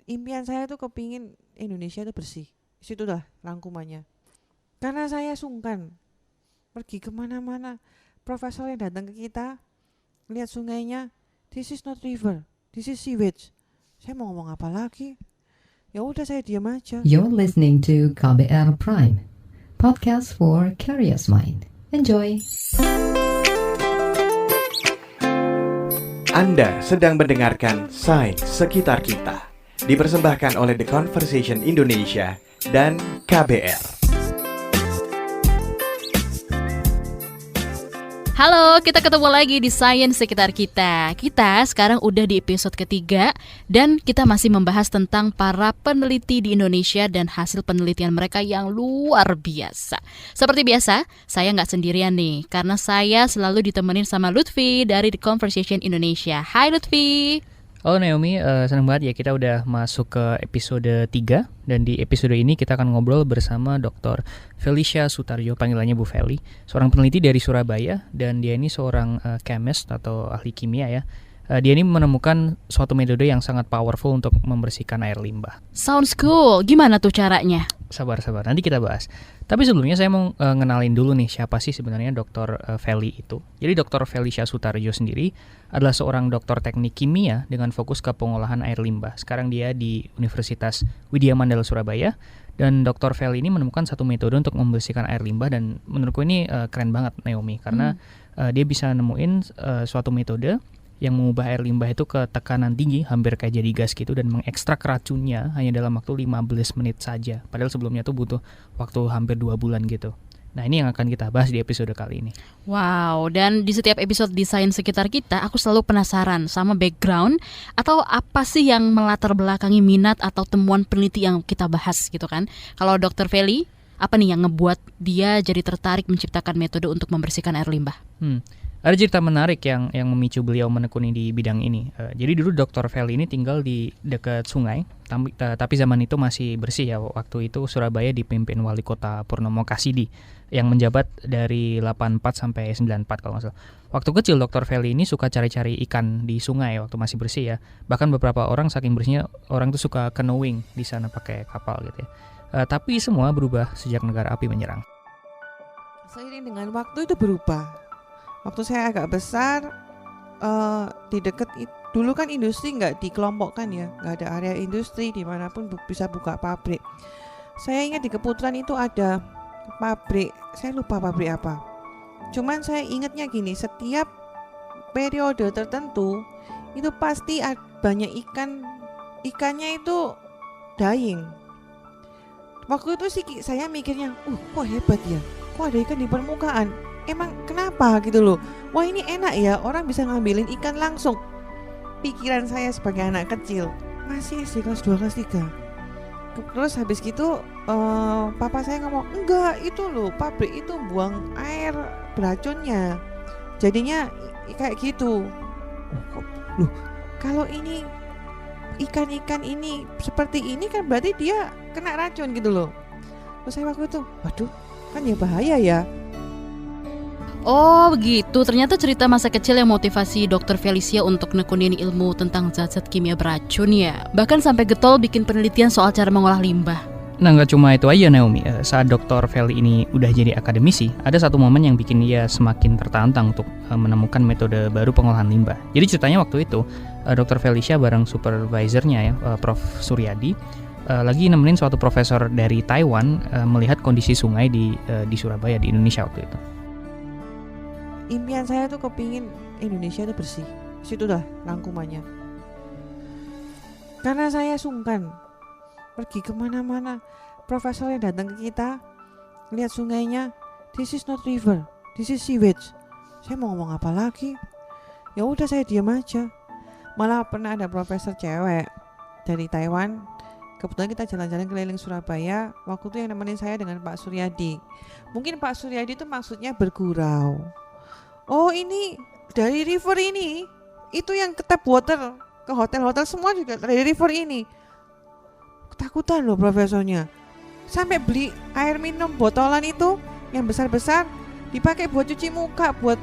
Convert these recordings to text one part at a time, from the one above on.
Impian saya tuh kepingin Indonesia tuh bersih. Situ dah rangkumannya. Karena saya sungkan pergi kemana-mana. Profesor yang datang ke kita, lihat sungainya, this is not river, this is sewage. Saya mau ngomong apa lagi? Ya udah saya diam aja. You're listening to KBR Prime, podcast for curious mind. Enjoy. Anda sedang mendengarkan Sains Sekitar Kita, dipersembahkan oleh The Conversation Indonesia dan KBR. Halo, kita ketemu lagi di Sains Sekitar Kita. Kita sekarang udah di episode ketiga dan kita masih membahas tentang para peneliti di Indonesia dan hasil penelitian mereka yang luar biasa. Seperti biasa, saya nggak sendirian nih, karena saya selalu ditemenin sama Lutfi dari The Conversation Indonesia. Hai Lutfi. Halo Naomi, senang banget ya kita udah masuk ke episode 3. Dan di episode ini kita akan ngobrol bersama Dr. Felicia Sutarjo, panggilannya Bu Feli, seorang peneliti dari Surabaya. Dan dia ini seorang chemist atau ahli kimia ya. Dia ini menemukan suatu metode yang sangat powerful untuk membersihkan air limbah. Sounds cool, gimana tuh caranya? Sabar, nanti kita bahas. Tapi sebelumnya saya mau ngenalin dulu nih siapa sih sebenarnya Dr. Feli itu. Jadi Dr. Felicia Sutarjo sendiri adalah seorang doktor teknik kimia dengan fokus ke pengolahan air limbah. Sekarang dia di Universitas Widya Mandala Surabaya. Dan Dr. Feli ini menemukan satu metode untuk membersihkan air limbah. Dan menurutku ini keren banget Naomi. Karena dia bisa nemuin suatu metode yang mengubah air limbah itu ke tekanan tinggi, hampir kayak jadi gas gitu, dan mengekstrak racunnya hanya dalam waktu 15 menit saja. Padahal sebelumnya tuh butuh waktu hampir 2 bulan gitu. Nah, ini yang akan kita bahas di episode kali ini. Wow, dan di setiap episode di Sains Sekitar Kita, aku selalu penasaran sama background atau apa sih yang melatar belakangi minat atau temuan peneliti yang kita bahas gitu kan. Kalau Dr. Feli, apa nih yang ngebuat dia jadi tertarik menciptakan metode untuk membersihkan air limbah? Ada cerita menarik yang memicu beliau menekuni di bidang ini. Jadi dulu Dr. Feli ini tinggal di dekat sungai, tapi zaman itu masih bersih ya. Waktu itu Surabaya dipimpin wali kota Purnomo Kasidi yang menjabat dari 84 sampai 94 kalau nggak salah. Waktu kecil Dr. Feli ini suka cari-cari ikan di sungai waktu masih bersih ya. Bahkan beberapa orang saking bersihnya orang tuh suka canoeing di sana pakai kapal gitu ya. Tapi semua berubah sejak negara api menyerang. Seiring dengan waktu itu berubah. Waktu saya agak besar, di dekat dulu kan industri nggak dikelompokkan ya, nggak ada area industri dimanapun bisa buka pabrik. Saya ingat di Keputaran itu ada pabrik, saya lupa pabrik apa. Cuman saya ingatnya gini, setiap periode tertentu itu pasti banyak ikannya itu dying. Waktu itu sih saya mikirnya, kok hebat ya, kok ada ikan di permukaan. Emang kenapa gitu loh. Wah ini enak ya, orang bisa ngambilin ikan langsung. Pikiran saya sebagai anak kecil, masih SD kelas 2 kelas 3. Terus habis gitu papa saya ngomong, enggak itu loh pabrik itu buang air beracunnya, jadinya kayak gitu. Loh kalau ini ikan-ikan ini seperti ini kan berarti dia kena racun gitu loh. Terus saya waktu itu, waduh kan ya bahaya ya. Oh begitu, ternyata cerita masa kecil yang motivasi Dr. Felicia untuk nekunin ilmu tentang zat-zat kimia beracun ya. Bahkan sampai getol bikin penelitian soal cara mengolah limbah. Nah gak cuma itu aja Naomi, saat Dr. Feli ini udah jadi akademisi, ada satu momen yang bikin dia semakin tertantang untuk menemukan metode baru pengolahan limbah. Jadi ceritanya waktu itu, Dr. Felicia bareng supervisornya ya, Prof. Suryadi, lagi nemenin suatu profesor dari Taiwan melihat kondisi sungai di Surabaya, di Indonesia waktu itu. Impian saya tuh kepingin Indonesia tuh bersih. Situ dah rangkumannya. Karena saya sungkan pergi kemana-mana. Profesor yang datang ke kita, lihat sungainya, this is not river, this is sewage. Saya mau ngomong apa lagi? Ya udah saya diam aja. Malah pernah ada profesor cewek dari Taiwan. Kebetulan kita jalan-jalan keliling Surabaya. Waktu itu yang nemenin saya dengan Pak Suryadi. Mungkin Pak Suryadi itu maksudnya bergurau. Oh ini dari river ini, itu yang ke tap water, ke hotel-hotel semua juga dari river ini. Ketakutan loh profesornya. Sampai beli air minum botolan itu yang besar-besar dipakai buat cuci muka, buat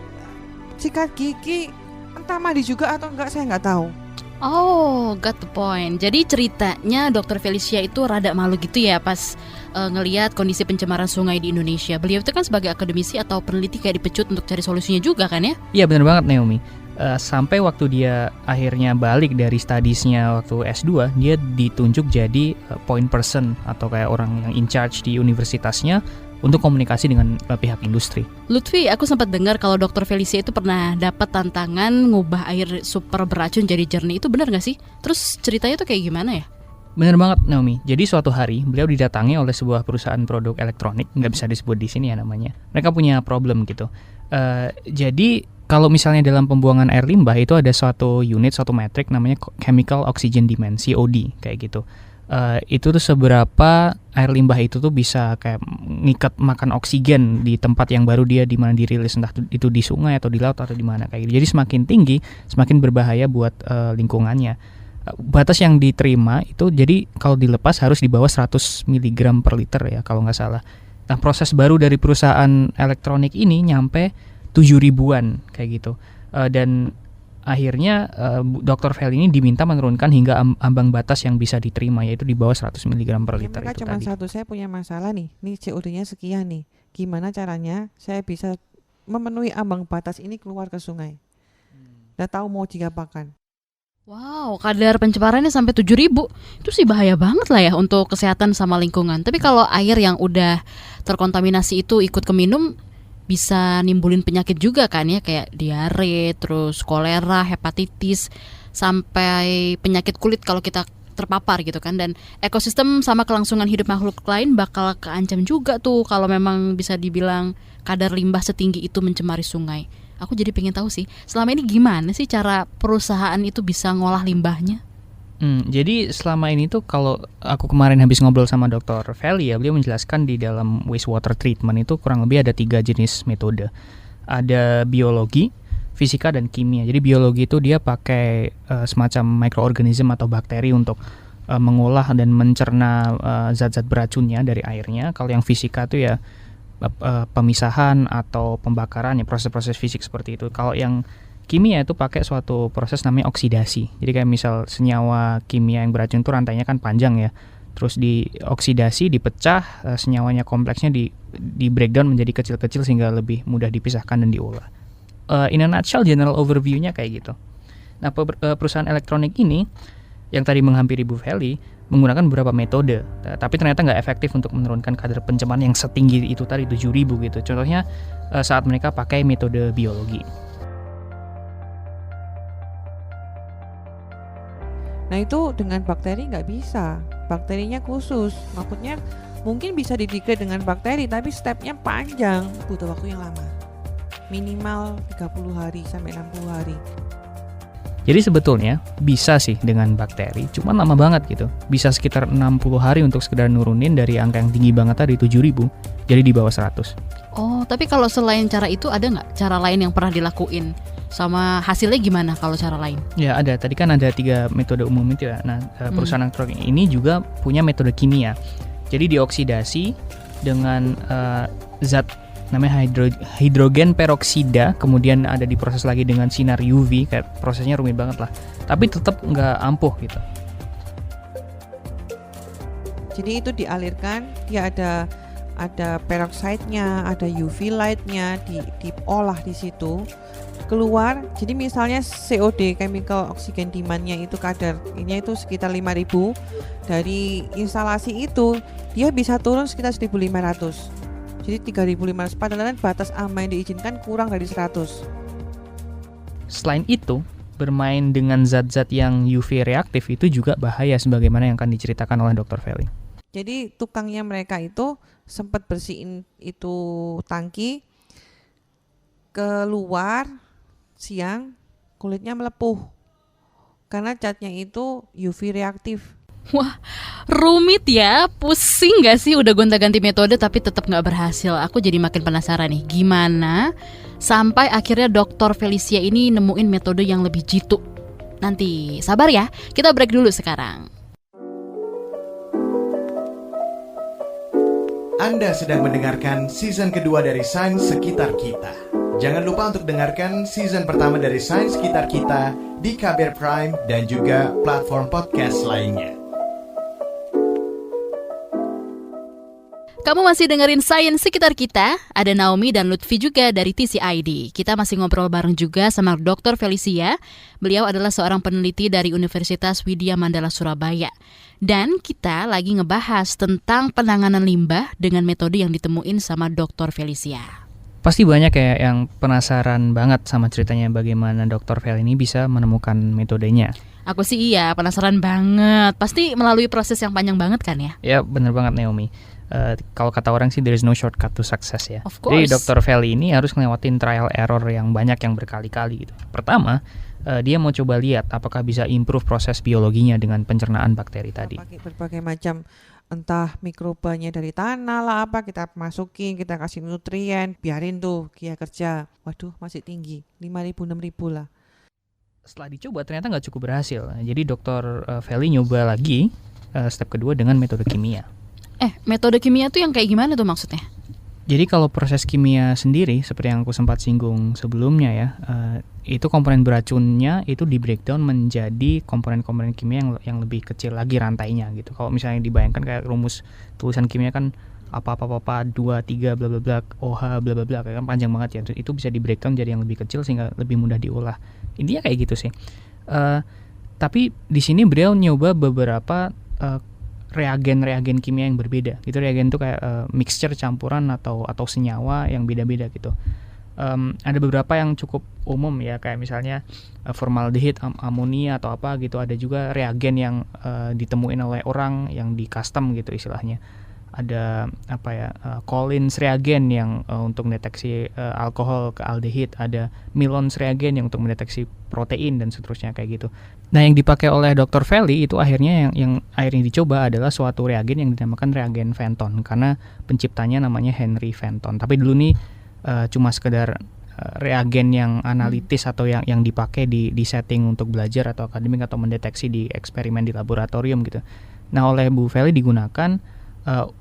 sikat gigi. Entah mandi juga atau enggak saya nggak tahu. Oh, got the point. Jadi ceritanya Dr. Felicia itu rada malu gitu ya pas ngelihat kondisi pencemaran sungai di Indonesia. Beliau itu kan sebagai akademisi atau peneliti kayak dipecut untuk cari solusinya juga kan ya? Iya benar banget Naomi. Sampai waktu dia akhirnya balik dari studiesnya waktu S2, dia ditunjuk jadi point person atau kayak orang yang in charge di universitasnya untuk komunikasi dengan pihak industri. Lutfi, aku sempat dengar kalau Dr. Felicia itu pernah dapat tantangan ngubah air super beracun jadi jernih. Itu benar nggak sih? Terus ceritanya tuh kayak gimana ya? Benar banget Naomi. Jadi suatu hari beliau didatangi oleh sebuah perusahaan produk elektronik, nggak bisa disebut di sini ya namanya. Mereka punya problem gitu. Jadi kalau misalnya dalam pembuangan air limbah itu ada suatu unit, suatu metrik namanya chemical oxygen demand (COD) kayak gitu. Itu tuh seberapa air limbah itu tuh bisa kayak ngikat makan oksigen di tempat yang baru dia di mana dirilis, entah itu di sungai atau di laut atau di mana kayak gitu. Jadi semakin tinggi semakin berbahaya buat lingkungannya. Batas yang diterima itu jadi kalau dilepas harus di bawah 100 mg per liter ya kalau nggak salah. Nah proses baru dari perusahaan elektronik ini nyampe 7.000-an kayak gitu. Dan akhirnya Dr. Feli ini diminta menurunkan hingga ambang batas yang bisa diterima, yaitu di bawah 100 mg per liter Mereka itu cuma tadi. satu, saya punya masalah nih COD-nya sekian nih. Gimana caranya saya bisa memenuhi ambang batas ini keluar ke sungai? Udah tahu mau diapakan. Wow, kadar pencemarannya sampai 7.000. Itu sih bahaya banget lah ya untuk kesehatan sama lingkungan. Tapi kalau air yang udah terkontaminasi itu ikut keminum, bisa nimbulin penyakit juga kan ya, kayak diare, terus kolera, hepatitis, sampai penyakit kulit kalau kita terpapar gitu kan. Dan ekosistem sama kelangsungan hidup makhluk lain bakal keancam juga tuh kalau memang bisa dibilang kadar limbah setinggi itu mencemari sungai. Aku jadi pengen tahu sih, selama ini gimana sih cara perusahaan itu bisa ngolah limbahnya? Jadi selama ini tuh kalau aku kemarin habis ngobrol sama Dr. Feli ya, beliau menjelaskan di dalam wastewater treatment itu kurang lebih ada 3 jenis metode. Ada biologi, fisika, dan kimia. Jadi biologi itu dia pakai semacam mikroorganisme atau bakteri untuk mengolah dan mencerna zat-zat beracunnya dari airnya. Kalau yang fisika tuh ya pemisahan atau pembakaran ya, proses-proses fisik seperti itu. Kalau yang kimia itu pakai suatu proses namanya oksidasi. Jadi kayak misal senyawa kimia yang beracun itu rantainya kan panjang ya. Terus dioksidasi, dipecah, senyawanya kompleksnya di breakdown menjadi kecil-kecil sehingga lebih mudah dipisahkan dan diolah. In a nutshell, general overview-nya kayak gitu. Nah, perusahaan elektronik ini yang tadi menghampiri Bu Feli menggunakan beberapa metode, tapi ternyata nggak efektif untuk menurunkan kadar pencemaran yang setinggi itu tadi 7.000 gitu. Contohnya saat mereka pakai metode biologi. Nah itu dengan bakteri nggak bisa, bakterinya khusus. Maksudnya mungkin bisa didegrade dengan bakteri, tapi stepnya panjang, butuh waktu yang lama. Minimal 30 hari sampai 60 hari. Jadi sebetulnya bisa sih dengan bakteri, cuma lama banget gitu. Bisa sekitar 60 hari untuk sekedar nurunin dari angka yang tinggi banget tadi 7.000 jadi di bawah 100. Oh, tapi kalau selain cara itu ada nggak cara lain yang pernah dilakuin? Sama hasilnya gimana kalau cara lain? Ya ada, tadi kan ada 3 metode umum itu ya. Nah perusahaan elektronik ini juga punya metode kimia. Jadi dioksidasi dengan zat namanya hidrogen peroksida, kemudian ada diproses lagi dengan sinar UV, kayak prosesnya rumit banget lah, tapi tetap nggak ampuh gitu. Jadi itu dialirkan, dia ada peroxide-nya, ada UV light-nya, diolah di situ, keluar. Jadi misalnya COD, chemical oxygen demand-nya itu kadarnya itu sekitar 5.000, dari instalasi itu dia bisa turun sekitar 1.500. Jadi 3.500, padahal batas aman yang diizinkan kurang dari 100. Selain itu, bermain dengan zat-zat yang UV reaktif itu juga bahaya sebagaimana yang akan diceritakan oleh Dr. Feli. Jadi tukangnya mereka itu sempat bersihin itu tangki, keluar siang kulitnya melepuh karena catnya itu UV reaktif. Wah, rumit ya, pusing gak sih udah gonta-ganti metode tapi tetap gak berhasil. Aku jadi makin penasaran nih, gimana sampai akhirnya Dr. Felicia ini nemuin metode yang lebih jitu. Nanti sabar ya, kita break dulu sekarang. Anda sedang mendengarkan season kedua dari Sains Sekitar Kita. Jangan lupa untuk dengarkan season pertama dari Sains Sekitar Kita di KBR Prime dan juga platform podcast lainnya. Kamu masih dengerin Sains Sekitar Kita, ada Naomi dan Lutfi juga dari TCID. Kita masih ngobrol bareng juga sama Dr. Felicia. Beliau adalah seorang peneliti dari Universitas Widya Mandala Surabaya. Dan kita lagi ngebahas tentang penanganan limbah dengan metode yang ditemuin sama Dr. Felicia. Pasti banyak ya yang penasaran banget sama ceritanya bagaimana Dr. Fel ini bisa menemukan metodenya. Aku sih iya, penasaran banget. Pasti melalui proses yang panjang banget kan ya? Ya bener banget Naomi. Kalau kata orang sih there is no shortcut to success ya. Of course. Jadi Dr. Feli ini harus ngelewatin trial error yang banyak yang berkali-kali gitu. Pertama, dia mau coba lihat apakah bisa improve proses biologinya dengan pencernaan bakteri tadi. Pakai berbagai macam, entah mikrobanya dari tanah lah apa, kita masukin, kita kasih nutrien, biarin tuh dia kerja. Waduh, masih tinggi, 5.000, 6.000 lah. Setelah dicoba ternyata nggak cukup berhasil. Jadi Dr. Feli nyoba lagi step kedua dengan metode kimia. Metode kimia tuh yang kayak gimana tuh maksudnya? Jadi kalau proses kimia sendiri, seperti yang aku sempat singgung sebelumnya ya, itu komponen beracunnya itu di breakdown menjadi komponen-komponen kimia yang lebih kecil lagi rantainya gitu. Kalau misalnya dibayangkan kayak rumus tulisan kimia kan apa-apa 2, 3 bla bla bla OH bla bla bla, kayak kan panjang banget ya. Itu bisa di breakdown jadi yang lebih kecil sehingga lebih mudah diolah. Intinya kayak gitu sih. Tapi di sini beliau nyoba beberapa reagen kimia yang berbeda. Itu reagen itu kayak mixture campuran atau senyawa yang beda-beda gitu. Ada beberapa yang cukup umum ya, kayak misalnya formaldehid, amonia atau apa gitu. Ada juga reagen yang ditemuin oleh orang yang di custom gitu istilahnya. Ada Collins reagen yang untuk mendeteksi alkohol ke aldehid, ada Milons reagen yang untuk mendeteksi protein dan seterusnya kayak gitu. Nah, yang dipakai oleh Dr. Feli itu akhirnya yang akhirnya dicoba adalah suatu reagen yang dinamakan reagen Fenton karena penciptanya namanya Henry Fenton. Tapi dulu nih cuma sekedar reagen yang analitis atau yang dipakai di setting untuk belajar atau akademik atau mendeteksi di eksperimen di laboratorium gitu. Nah, oleh Bu Feli digunakan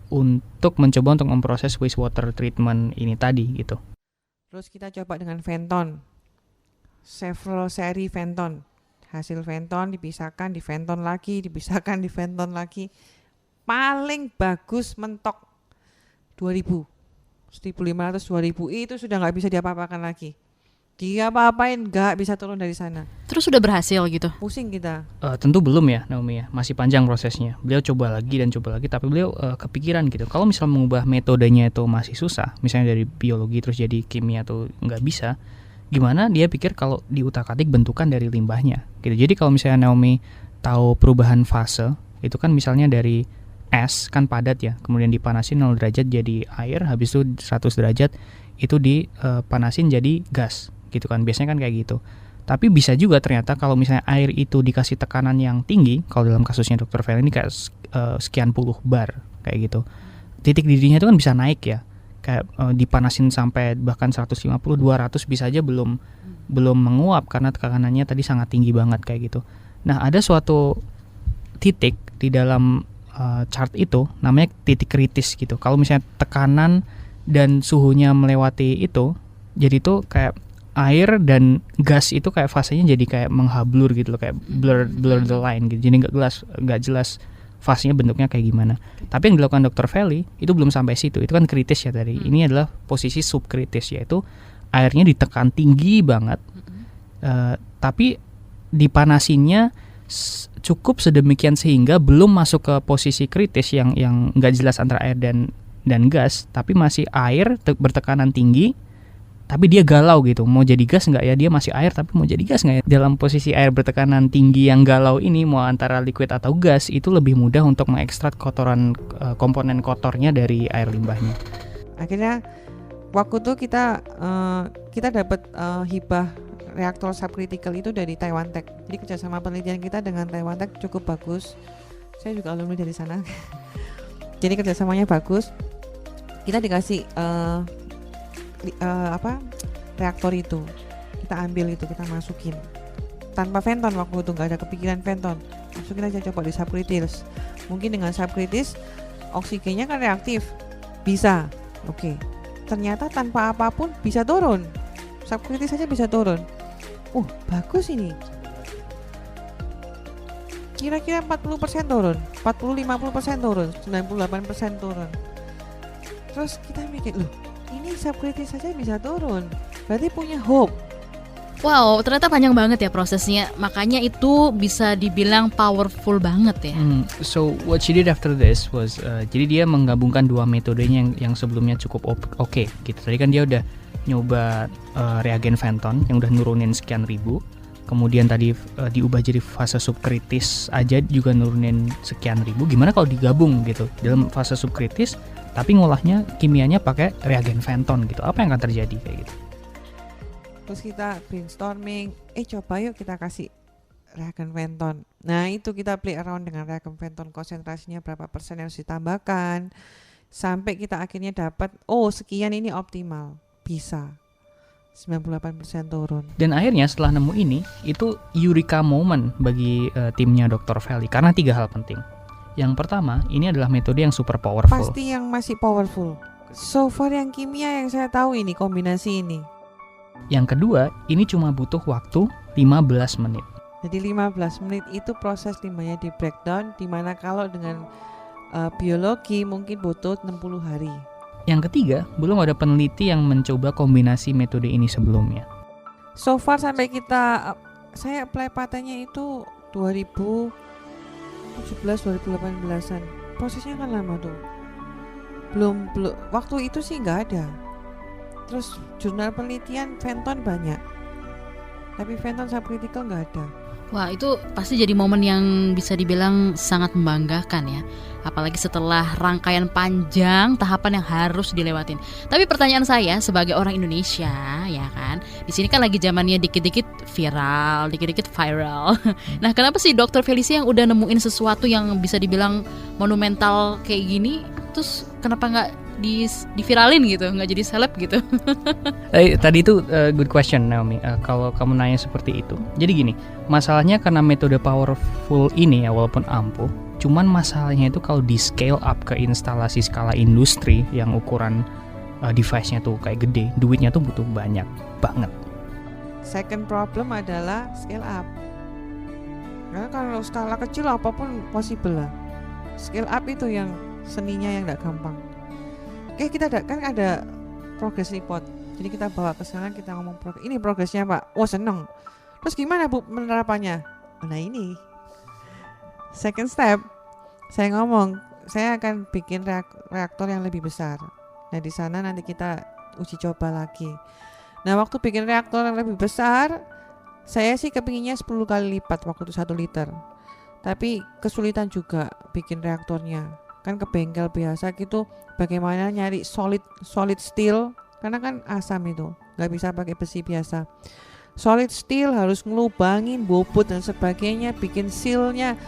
untuk mencoba untuk memproses wastewater treatment ini tadi gitu. Terus kita coba dengan Fenton, several seri Fenton. Hasil Fenton dipisahkan, di Fenton lagi, dipisahkan, di Fenton lagi. Paling bagus mentok 2.000, 1.500, 2.000 itu sudah nggak bisa diapa-apakan lagi. Dia apa-apain nggak bisa turun dari sana. Terus sudah berhasil gitu? Pusing kita. Tentu belum ya Naomi ya, masih panjang prosesnya. Beliau coba lagi dan coba lagi, tapi beliau kepikiran gitu. Kalau misalnya mengubah metodenya itu masih susah, misalnya dari biologi terus jadi kimia tuh nggak bisa. Gimana dia pikir kalau diutak-atik bentukan dari limbahnya gitu. Jadi kalau misalnya Naomi tahu perubahan fase itu kan misalnya dari es kan padat ya, kemudian dipanasin 0 derajat jadi air, habis itu 100 derajat itu dipanasin jadi gas gitu kan, biasanya kan kayak gitu. Tapi bisa juga ternyata kalau misalnya air itu dikasih tekanan yang tinggi, kalau dalam kasusnya Dr. Fel ini kayak sekian puluh bar kayak gitu, titik didihnya itu kan bisa naik ya, kayak dipanasin sampai bahkan 150, 200 bisa aja belum menguap karena tekanannya tadi sangat tinggi banget kayak gitu. Nah, ada suatu titik di dalam chart itu namanya titik kritis gitu. Kalau misalnya tekanan dan suhunya melewati itu, jadi itu kayak air dan gas itu kayak fasenya jadi kayak menghablur gitu loh, kayak blur the line gitu. Jadi nggak jelas fasenya bentuknya kayak gimana. Tapi yang dilakukan Dr. Feli itu belum sampai situ. Itu kan kritis ya tadi. Ini adalah posisi subkritis, yaitu airnya ditekan tinggi banget. Tapi dipanasinnya cukup sedemikian sehingga belum masuk ke posisi kritis yang nggak jelas antara air dan gas, tapi masih air bertekanan tinggi. Tapi dia galau gitu, mau jadi gas nggak ya? Dia masih air tapi mau jadi gas nggak ya? Dalam posisi air bertekanan tinggi yang galau ini, mau antara liquid atau gas, itu lebih mudah untuk mengekstrak kotoran, komponen kotornya dari air limbahnya. Akhirnya waktu itu kita dapat hibah reaktor subcritical itu dari Taiwan Tech. Jadi kerjasama penelitian kita dengan Taiwan Tech cukup bagus. Saya juga alumni dari sana. Jadi kerjasamanya bagus. Kita dikasih reaktor itu, kita ambil itu, kita masukin tanpa Fenton. Waktu itu nggak ada kepikiran Fenton, masukin aja coba di subkritis. Mungkin dengan subkritis oksigennya kan reaktif, bisa oke. Ternyata tanpa apapun bisa turun subkritis saja bisa turun. Bagus ini. Kira-kira 40% turun, 40-50% turun, 98% turun. Terus kita mikir, loh ini subkritis saja bisa turun, berarti punya hope. Wow, ternyata panjang banget ya prosesnya. Makanya itu bisa dibilang powerful banget ya. So what she did after this was, jadi dia menggabungkan dua metodenya yang sebelumnya cukup oke gitu. Tadi kan dia udah nyoba reagen Fenton yang udah nurunin sekian ribu. Kemudian tadi diubah jadi fase subkritis aja juga nurunin sekian ribu. Gimana kalau digabung gitu dalam fase subkritis, tapi ngolahnya kimianya pakai reagen Fenton gitu? Apa yang akan terjadi kayak gitu? Terus kita brainstorming, coba yuk kita kasih reagen Fenton. Nah itu kita play around dengan reagen Fenton, konsentrasinya berapa persen yang harus ditambahkan, sampai kita akhirnya dapat, sekian ini optimal, bisa 98% turun. Dan akhirnya setelah nemu ini, itu eureka moment bagi timnya Dr. Feli karena 3 hal penting. Yang pertama, ini adalah metode yang super powerful. Pasti yang masih powerful. So far yang kimia yang saya tahu ini kombinasi ini. Yang kedua, ini cuma butuh waktu 15 menit. Jadi 15 menit itu proses limbahnya di breakdown, dimana kalau dengan biologi mungkin butuh 60 hari. Yang ketiga, belum ada peneliti yang mencoba kombinasi metode ini sebelumnya. So far sampai saya apply patennya itu 2017-2018an. Prosesnya kan lama tuh. Belum waktu itu sih nggak ada. Terus jurnal penelitian Fenton banyak, tapi Fenton subcritical nggak ada. Wah, itu pasti jadi momen yang bisa dibilang sangat membanggakan ya. Apalagi setelah rangkaian panjang tahapan yang harus dilewatin. Tapi pertanyaan saya sebagai orang Indonesia, ya kan, di sini kan lagi zamannya dikit-dikit viral, dikit-dikit viral. Nah, kenapa sih Dr. Felicia yang udah nemuin sesuatu yang bisa dibilang monumental kayak gini, terus kenapa nggak diviralin gitu, nggak jadi seleb gitu? Tadi itu good question Naomi, kalau kamu nanya seperti itu. Jadi gini, masalahnya karena metode powerful ini ya, walaupun ampuh, cuman masalahnya itu kalau di scale up ke instalasi skala industri yang ukuran device-nya tuh kayak gede, duitnya tuh butuh banyak banget. Second problem adalah scale up. Karena kalau skala kecil apapun possible lah. Scale up itu yang seninya yang nggak gampang. Oke, kita kan ada progress report. Jadi kita bawa ke sana, kita ngomong ini progresnya Pak. Seneng. Terus gimana Bu penerapannya? Nah ini. Second step, saya ngomong, saya akan bikin reaktor yang lebih besar. Nah di sana nanti kita uji coba lagi. Nah waktu bikin reaktor yang lebih besar, saya sih kepinginnya 10 kali lipat waktu itu 1 liter. Tapi kesulitan juga bikin reaktornya. Kan ke bengkel biasa gitu, bagaimana nyari solid steel, karena kan asam itu nggak bisa pakai besi biasa. Solid steel harus ngelubangin bobot dan sebagainya, bikin sealnya.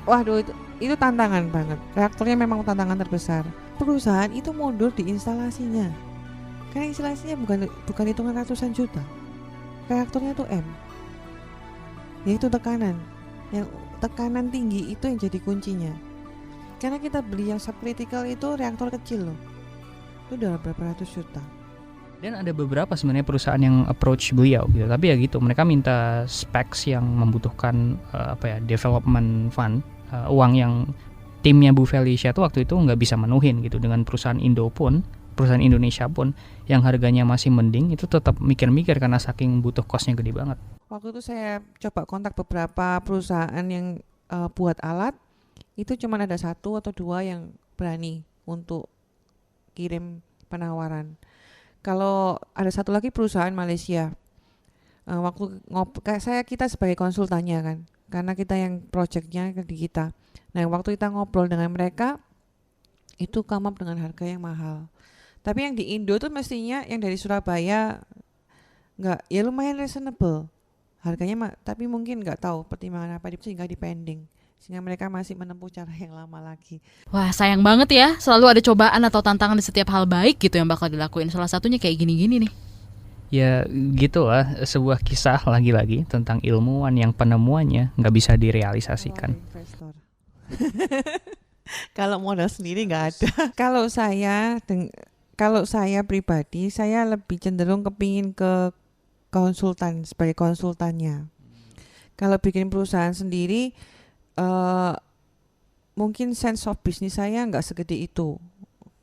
Waduh, itu tantangan banget. Reaktornya memang tantangan terbesar. Perusahaan itu mundur di instalasinya, karena instalasinya bukan hitungan ratusan juta. Reaktornya tuh M, yaitu tekanan. Yang tekanan tinggi itu yang jadi kuncinya. Karena kita beli yang subcritical itu reaktor kecil loh, itu udah berapa ratus juta. Dan ada beberapa sebenarnya perusahaan yang approach beliau gitu, tapi ya gitu, mereka minta specs yang membutuhkan development fund, uang yang timnya Bu Felicia tuh waktu itu nggak bisa menuhin gitu. Dengan perusahaan perusahaan Indonesia pun yang harganya masih mending, itu tetap mikir-mikir karena saking butuh costnya gede banget. Waktu itu saya coba kontak beberapa perusahaan yang buat alat. Itu cuma ada 1 atau 2 yang berani untuk kirim penawaran. Kalau ada 1 lagi perusahaan Malaysia, waktu kita sebagai konsultannya kan, karena kita yang projectnya di kita. Nah waktu kita ngobrol dengan mereka, itu come up dengan harga yang mahal. Tapi yang di Indo tuh mestinya yang dari Surabaya nggak, ya lumayan reasonable harganya, tapi mungkin nggak tahu pertimbangan apa sehingga dipending. Sehingga mereka masih menempuh cara yang lama lagi. Wah, sayang banget ya, selalu ada cobaan atau tantangan di setiap hal baik gitu yang bakal dilakuin. Salah satunya kayak gini-gini nih. Ya gitulah, sebuah kisah lagi-lagi tentang ilmuwan yang penemuannya nggak bisa direalisasikan. Investor. Kalau modal sendiri nggak ada. Kalau saya pribadi, saya lebih cenderung kepingin ke konsultan, sebagai konsultannya. Kalau bikin perusahaan sendiri, mungkin sense of business saya nggak segede itu,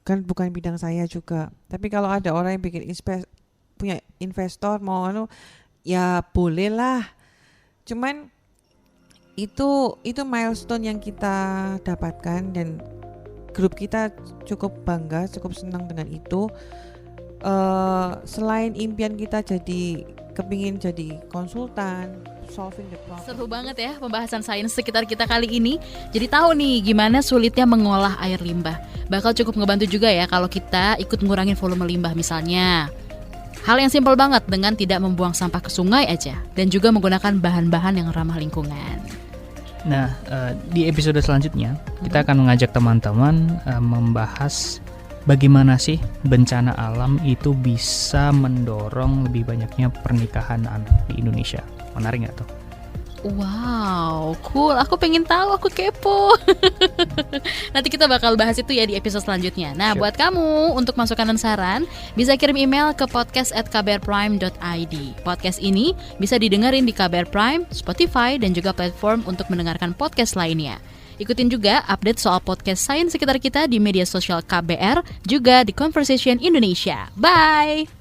kan bukan bidang saya juga. Tapi kalau ada orang yang bikin punya investor mau ya boleh lah. Cuman itu milestone yang kita dapatkan dan grup kita cukup bangga, cukup senang dengan itu. Selain impian kita kepingin jadi konsultan, solving the problem. Seru banget ya pembahasan sains sekitar kita kali ini. Jadi tahu nih gimana sulitnya mengolah air limbah. Bakal cukup ngebantu juga ya kalau kita ikut ngurangin volume limbah misalnya. Hal yang simpel banget dengan tidak membuang sampah ke sungai aja. Dan juga menggunakan bahan-bahan yang ramah lingkungan. Nah, di episode selanjutnya kita akan mengajak teman-teman membahas bagaimana sih bencana alam itu bisa mendorong lebih banyaknya pernikahan anak di Indonesia. Menarik nggak tuh? Wow, cool. Aku pengen tahu, aku kepo. Nanti kita bakal bahas itu ya di episode selanjutnya. Nah, buat kamu untuk masukan dan saran, bisa kirim email ke podcast@kbrprime.id. Podcast ini bisa didengerin di KBR Prime, Spotify, dan juga platform untuk mendengarkan podcast lainnya. Ikutin juga update soal podcast sains sekitar kita di media sosial KBR, juga di Conversation Indonesia. Bye!